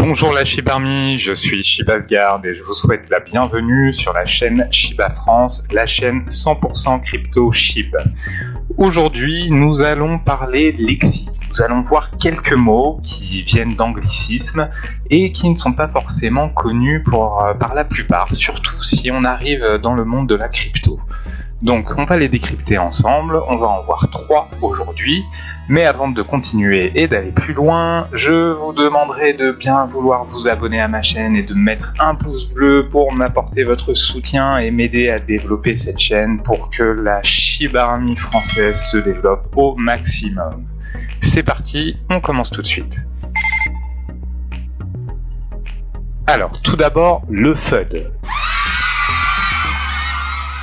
Bonjour la Shiba Army, je suis Shiba Asgard et je vous souhaite la bienvenue sur la chaîne Shiba France, la chaîne 100% crypto Shiba. Aujourd'hui, nous allons parler lexique. Nous allons voir quelques mots qui viennent d'anglicisme et qui ne sont pas forcément connus par la plupart, surtout si on arrive dans le monde de la crypto. Donc on va les décrypter ensemble, on va en voir 3 aujourd'hui, mais avant de continuer et d'aller plus loin, je vous demanderai de bien vouloir vous abonner à ma chaîne et de mettre un pouce bleu pour m'apporter votre soutien et m'aider à développer cette chaîne pour que la Shiba Army française se développe au maximum. C'est parti, on commence tout de suite. Alors, tout d'abord, le FUD.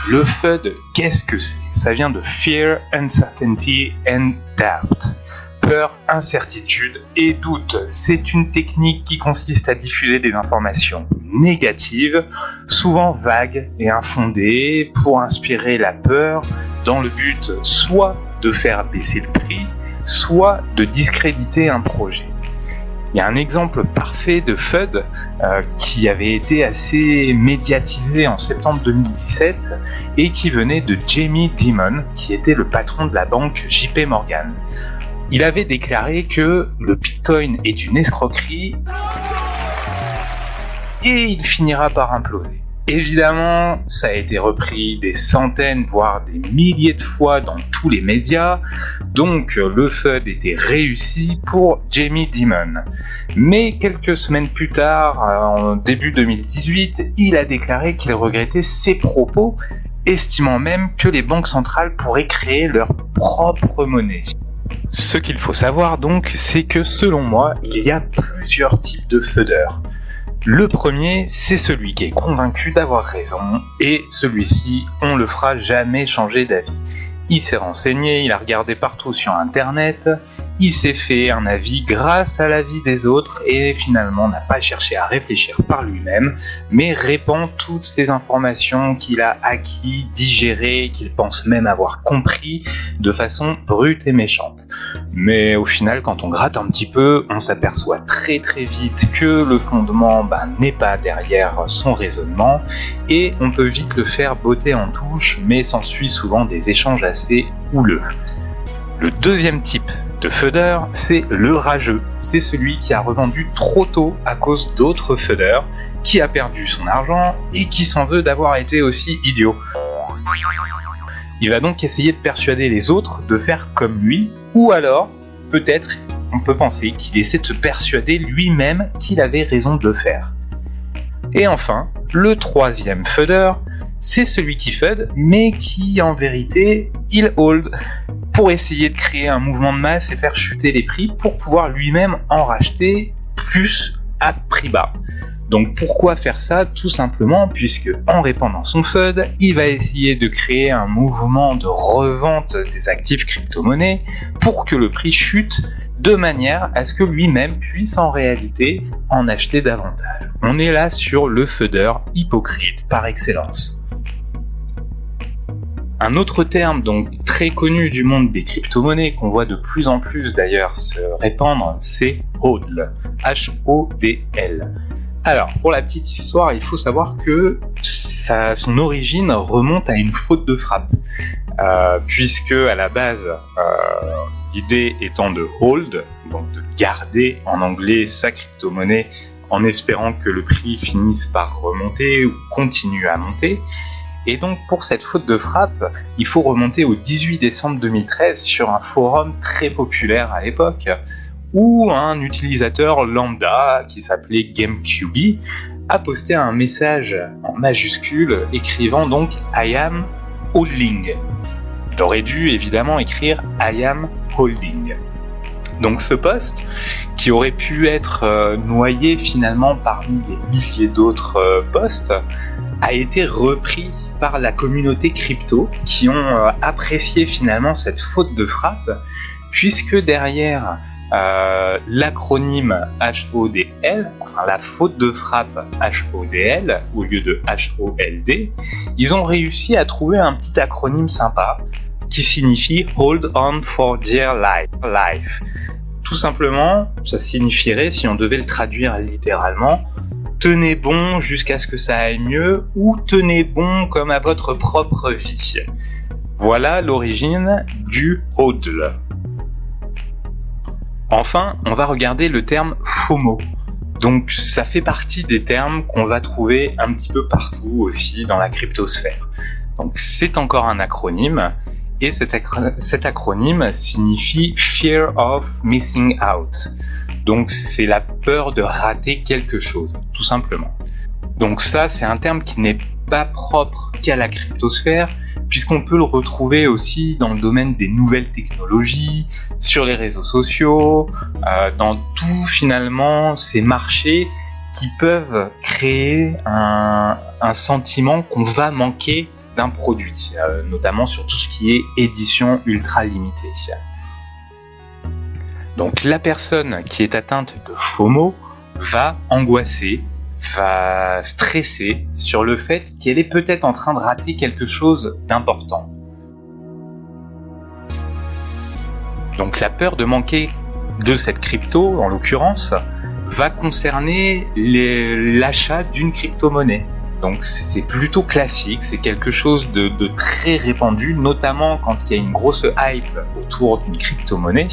Le FUD, qu'est-ce que c'est? Ça vient de Fear, Uncertainty and Doubt. Peur, incertitude et doute. C'est une technique qui consiste à diffuser des informations négatives, souvent vagues et infondées, pour inspirer la peur, dans le but soit de faire baisser le prix, soit de discréditer un projet. Il y a un exemple parfait de FUD qui avait été assez médiatisé en septembre 2017 et qui venait de Jamie Dimon, qui était le patron de la banque JP Morgan. Il avait déclaré que le Bitcoin est une escroquerie et il finira par imploser. Évidemment, ça a été repris des centaines, voire des milliers de fois dans tous les médias, donc le FUD était réussi pour Jamie Dimon. Mais quelques semaines plus tard, en début 2018, il a déclaré qu'il regrettait ses propos, estimant même que les banques centrales pourraient créer leur propre monnaie. Ce qu'il faut savoir donc, c'est que selon moi, il y a plusieurs types de FUDeurs. Le premier, c'est celui qui est convaincu d'avoir raison, et celui-ci, on le fera jamais changer d'avis. Il s'est renseigné, il a regardé partout sur internet, il s'est fait un avis grâce à l'avis des autres, et finalement n'a pas cherché à réfléchir par lui-même, mais répand toutes ces informations qu'il a acquis, digérées, qu'il pense même avoir compris, de façon brute et méchante. Mais au final, quand on gratte un petit peu, on s'aperçoit très très vite que le fondement n'est pas derrière son raisonnement, et on peut vite le faire botter en touche, mais s'ensuit souvent des échanges assez houleux. Le deuxième type de FUDeur, c'est le rageux. C'est celui qui a revendu trop tôt à cause d'autres FUDeurs, qui a perdu son argent et qui s'en veut d'avoir été aussi idiot. Il va donc essayer de persuader les autres de faire comme lui, ou alors, peut-être, on peut penser qu'il essaie de se persuader lui-même qu'il avait raison de le faire. Et enfin, le troisième FUDeur, c'est celui qui FUD, mais qui en vérité, il hold, pour essayer de créer un mouvement de masse et faire chuter les prix pour pouvoir lui-même en racheter plus à prix bas. Donc pourquoi faire ça? Tout simplement puisque en répandant son FUD, il va essayer de créer un mouvement de revente des actifs crypto-monnaies pour que le prix chute de manière à ce que lui-même puisse en réalité en acheter davantage. On est là sur le FUDeur hypocrite par excellence. Un autre terme donc très connu du monde des crypto-monnaies, qu'on voit de plus en plus d'ailleurs se répandre, c'est HODL. H-O-D-L. Alors, pour la petite histoire, il faut savoir que son origine remonte à une faute de frappe, puisque à la base, l'idée étant de hold, donc de garder en anglais sa crypto-monnaie en espérant que le prix finisse par remonter ou continue à monter. Et donc pour cette faute de frappe, il faut remonter au 18 décembre 2013 sur un forum très populaire à l'époque, où un utilisateur lambda qui s'appelait GameCube a posté un message en majuscule écrivant donc I am holding. Il aurait dû évidemment écrire I am holding. Donc ce post, qui aurait pu être noyé finalement parmi les milliers d'autres posts, a été repris par la communauté crypto qui ont apprécié finalement cette faute de frappe, puisque derrière l'acronyme HODL, enfin la faute de frappe HODL au lieu de HOLD, ils ont réussi à trouver un petit acronyme sympa qui signifie Hold on for dear life. Tout simplement, ça signifierait, si on devait le traduire littéralement, tenez bon jusqu'à ce que ça aille mieux ou tenez bon comme à votre propre vie. Voilà l'origine du HODL. Enfin, on va regarder le terme FOMO. Donc ça fait partie des termes qu'on va trouver un petit peu partout aussi dans la cryptosphère. Donc c'est encore un acronyme, et cet acronyme signifie Fear of Missing Out. Donc c'est la peur de rater quelque chose, tout simplement. Donc ça, c'est un terme qui n'est pas propre qu'à la cryptosphère, puisqu'on peut le retrouver aussi dans le domaine des nouvelles technologies, sur les réseaux sociaux, dans tout finalement ces marchés qui peuvent créer un sentiment qu'on va manquer d'un produit, notamment sur tout ce qui est édition ultra limitée. Donc la personne qui est atteinte de FOMO va angoisser, va stresser sur le fait qu'elle est peut-être en train de rater quelque chose d'important. Donc la peur de manquer de cette crypto, en l'occurrence, va concerner l'achat d'une crypto-monnaie. Donc c'est plutôt classique, c'est quelque chose de très répandu, notamment quand il y a une grosse hype autour d'une crypto-monnaie.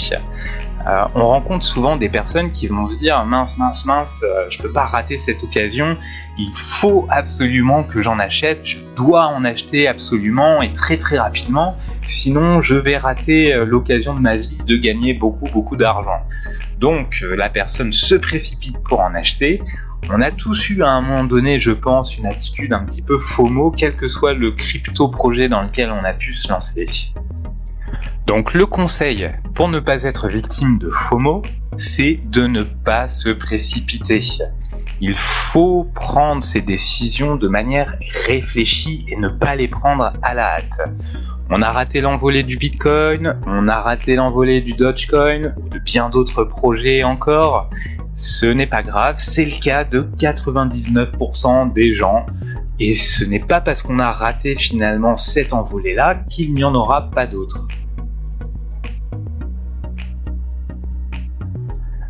On rencontre souvent des personnes qui vont se dire mince, je peux pas rater cette occasion, il faut absolument que j'en achète, je dois en acheter absolument et très très rapidement, sinon je vais rater l'occasion de ma vie de gagner beaucoup d'argent. Donc la personne se précipite pour en acheter. On a tous eu à un moment donné, je pense, une attitude un petit peu FOMO, quel que soit le crypto-projet dans lequel on a pu se lancer. Donc le conseil pour ne pas être victime de FOMO, c'est de ne pas se précipiter. Il faut prendre ses décisions de manière réfléchie et ne pas les prendre à la hâte. On a raté l'envolée du Bitcoin, on a raté l'envolée du Dogecoin, ou de bien d'autres projets encore. Ce n'est pas grave, c'est le cas de 99% des gens. Et ce n'est pas parce qu'on a raté finalement cette envolée-là qu'il n'y en aura pas d'autres.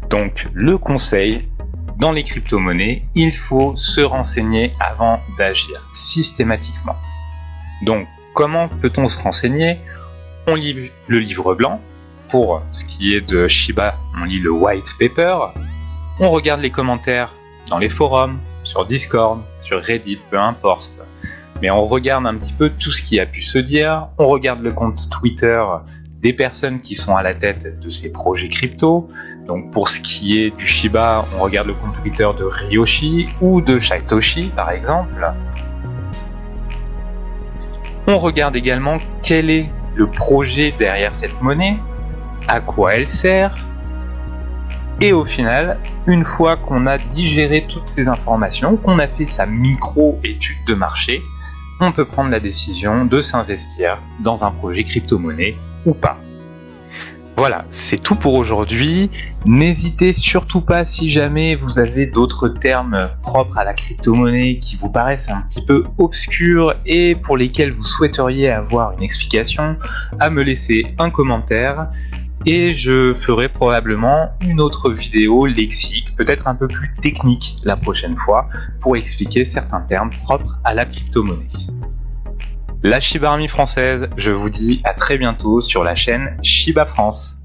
Donc le conseil, dans les crypto-monnaies, il faut se renseigner avant d'agir, systématiquement. Donc comment peut-on se renseigner ? On lit le livre blanc. Pour ce qui est de Shiba, on lit le white paper. On regarde les commentaires dans les forums, sur Discord, sur Reddit, peu importe. Mais on regarde un petit peu tout ce qui a pu se dire. On regarde le compte Twitter des personnes qui sont à la tête de ces projets crypto. Donc pour ce qui est du Shiba, on regarde le compte Twitter de Ryoshi ou de Satoshi par exemple. On regarde également quel est le projet derrière cette monnaie, à quoi elle sert. Et au final, une fois qu'on a digéré toutes ces informations, qu'on a fait sa micro-étude de marché, on peut prendre la décision de s'investir dans un projet crypto-monnaie ou pas. Voilà, c'est tout pour aujourd'hui. N'hésitez surtout pas, si jamais vous avez d'autres termes propres à la crypto-monnaie qui vous paraissent un petit peu obscurs et pour lesquels vous souhaiteriez avoir une explication, à me laisser un commentaire. Et je ferai probablement une autre vidéo lexique, peut-être un peu plus technique la prochaine fois, pour expliquer certains termes propres à la crypto-monnaie. La Shiba Army française, je vous dis à très bientôt sur la chaîne Shiba France.